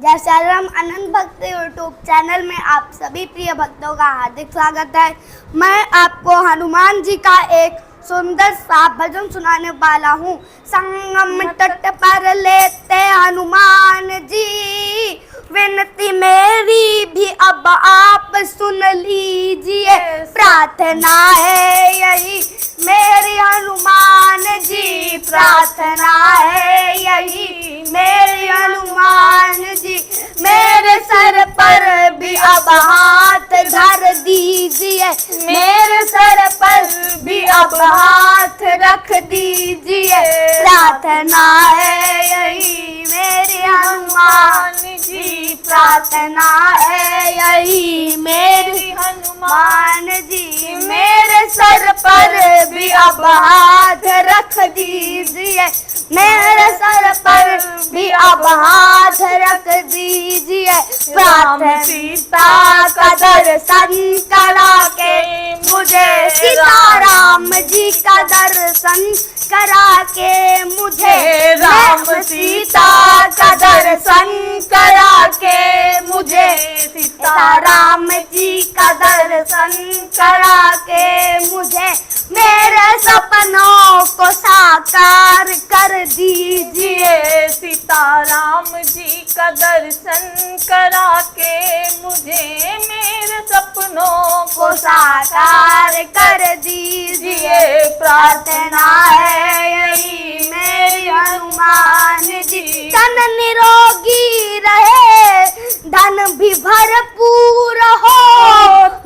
जय श्री राम अनंत भक्त YouTube channel में आप सभी प्रिय भक्तों का हार्दिक स्वागत है। मैं आपको हनुमान जी का एक सुंदर सा भजन सुनाने वाला हूँ। संगम तट पर लेते हनुमान जी, विनती मेरी भी अब आप सुन लीजिए। प्रार्थना है यही मेरी हनुमान जी, प्रार्थना है यही मेरी हनुमान जी। मेरे सर पर भी अब हाथ धर दीजिए, मेरे सर पर भी अब हाथ रख दीजिए। प्रार्थना है यही मेरी हनुमान जी, प्रार्थना है यही मेरी हनुमान जी। मेरे सर पर भी अब हाथ रख दीजिए, मेरे सर पर भी अब हाथ रख दीजिए। प्रार्थना सीता का दर्शन करा के मुझे, सीताराम जी का दर्शन करा के मुझे, राम सीता का दर्शन करा के मुझे, सीताराम जी का दर्शन करा के मुझे। मेरे सपनों को साकार कर दीजिए, सीताराम जी का दर्शन करा के मुझे, मेरे सपनों को साकार कर दीजिए। प्रार्थना है यही मेरी हनुमान जी। तन निरोगी रहे, धन भी भरपूर हो,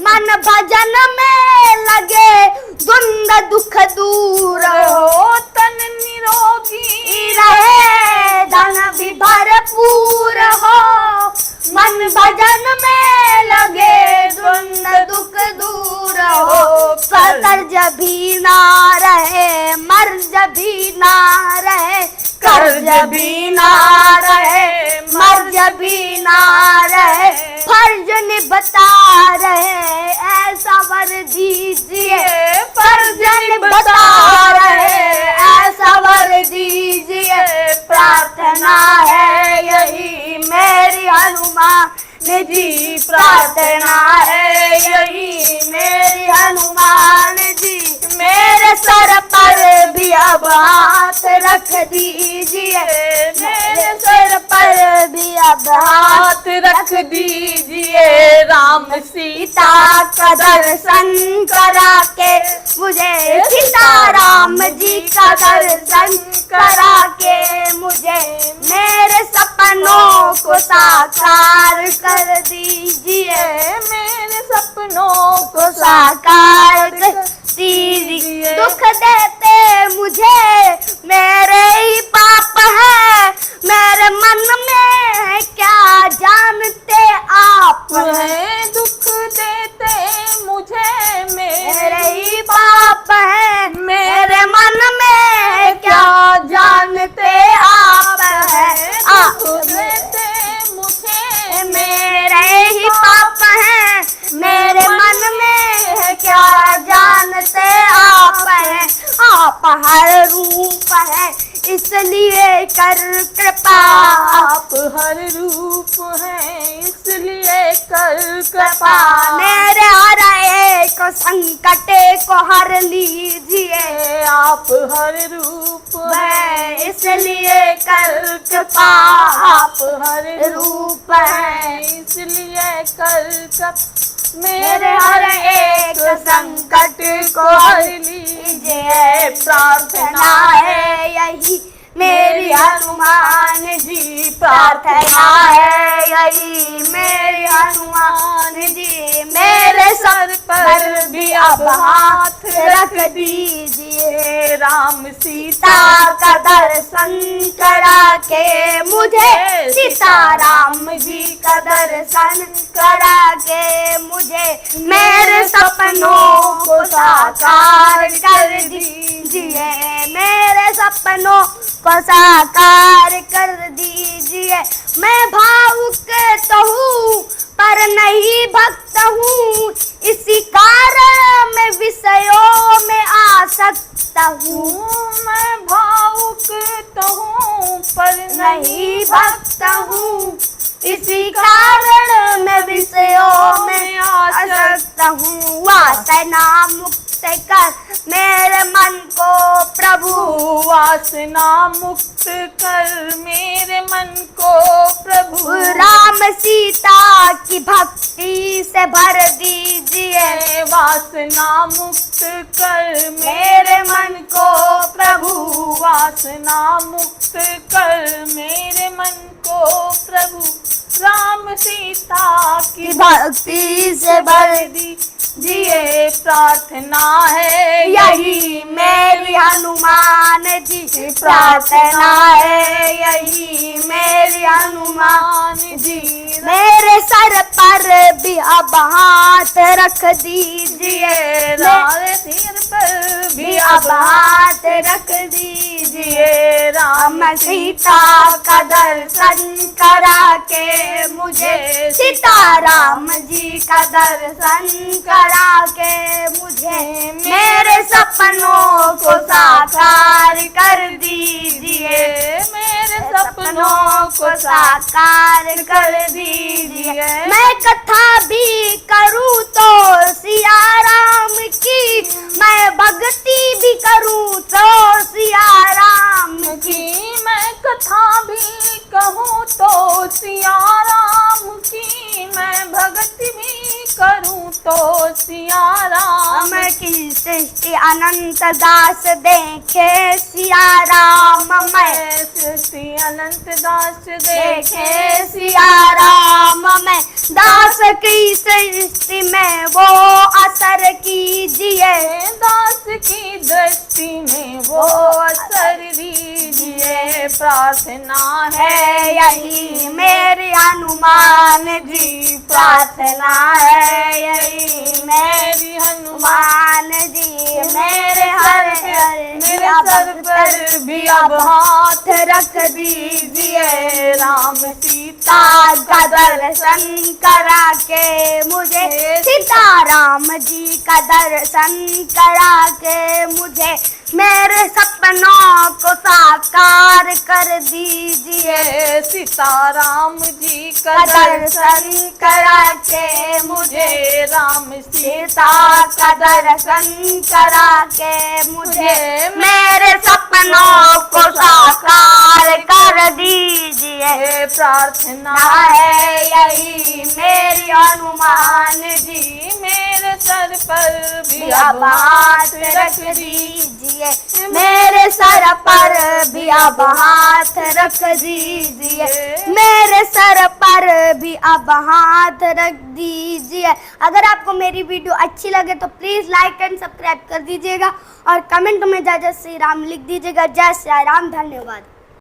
मन भजन में लगे, द्वंद दुख दूर हो। तन निरोगी रहे, धन भी भरपूर हो, मन भजन में लगे, द्वंद दुख दूर हो। कर्ज भी ना रहे, मर्ज भी ना रहे, कर्ज भी ना रहे, मर्ज भी ना रहे, फर्ज निभता रहे, ऐसा वर दीजिए। फर्ज निभता रहे, ऐसा वर दीजिए। प्रार्थना है यही मेरी हनुमान जी, प्रार्थना है यही मेरी हनुमान जी। मेरे सर पर भी अब हाथ रख दीजिए, मेरे सर पर भी अब हाथ रख दीजिए। राम सीता का दर्शन करा के मुझे, सीताराम जी का दर्शन करा के मुझे, मेरे सपनों को साकार कर दीजिए, मेरे सपनों को साकार कर दीजिए। दुख देते मुझे मेरे ही पाप है, मेरे मन में है क्या जानते आप हैं। दुख देते मुझे मेरे ही पाप है, मेरे मन में है क्या जानते आप हैं। आप देते मुझे मेरे ही पाप हैं, मेरे मन में है क्या जानते आप हैं। आप हर रूप है इसलिए कर कृपा, आप हर रूप हैं इसलिए कर कृपा। मेरे हर एक संकट को हर लीजिए। आप हर रूप हैं इसलिए कर कृपा, आप हर रूप हैं इसलिए कर कृपा। मेरे हर एक संकट को हर लीजिए। प्रार्थना है यही मेरी हनुमान जी, प्रार्थना है यही मेरी हनुमान जी। मेरे सर पर भी अब हाथ रख दीजिए। राम सीता का दर्शन करा के मुझे, सीताराम जी का दर्शन करा के मुझे, मेरे सपनों को साकार कर दीजिए, मेरे सपनों को साकार कर दीजिए। मैं भावुक तो हूँ पर नहीं भक्त हूँ, इसी कारण मैं विषयों में आसक्त हूँ। मैं भावुक तो हूँ पर नहीं भक्त हूँ, इसी कारण मैं विषयों में आसक्त हूँ। वासना मुक्त कर मेरे मन को प्रभु, वासना मुक्त कर मेरे मन को प्रभु। राम सीता की भक्ति से भर दीजिए। वासना मुक्त कर मेरे मन को प्रभु, वासना मुक्त कर मेरे मन को प्रभु। राम सीता की भक्ति से भर दीजिए, प्रार्थना है यही मेरी हनुमान जी, प्रार्थना है यही मेरी हनुमान जी। मेरे सर पर भी अब हाथ रख दीजिए, मेरे सिर पर भी अब हाथ रख दीजिए। राम सीता का दर्शन करा के मुझे, सीताराम जी का दर्शन करा के मुझे मेरे सपनों को साकार कर दीजिए। मेरे सपनों को साकार कर दीजिए। मैं कथा भी करूँ तो सिया राम की, मैं भक्ति भी करूँ तो सिया राम की। मैं कथा भी कहूँ तो सिया राम की, मैं भक्ति भी करूँ तो सिया राम की। सृष्टि अनंत दास देखे सिया राम, मैं सृष्टि अनंत दास देखे सिया राम। मैं दास की सृष्टि में वो असर कीजिए, दास की दृष्टि में वो असर दीजिए। प्रार्थना है यही मेरी हनुमान जी, प्रार्थना है यही मेरी हनुमान जी। मेरे हर मेरे सर पर भी अब हाथ रख दीजिए। राम सीता का दर्शन करा के मुझे, सीताराम जी का दर्शन करा के मुझे मेरे सपनों को साकार कर दीजिए। सीताराम जी का दर्शन करा के मुझे, राम सीता का दर्शन करा के मुझे मेरे सपनों को साकार कर दीजिए। प्रार्थना है यही मेरी हनुमान जी, मेरे सर पर भी अब हाथ रख दीजिए। मेरे सर पर भी अब हाथ रख दीजिए। मेरे सर पर भी अब हाथ रख दीजिए। अगर आपको मेरी वीडियो अच्छी लगे तो प्लीज लाइक एंड सब्सक्राइब कर दीजिएगा और कमेंट में जय जय श्री राम लिख दीजिएगा। जय श्री राम, धन्यवाद।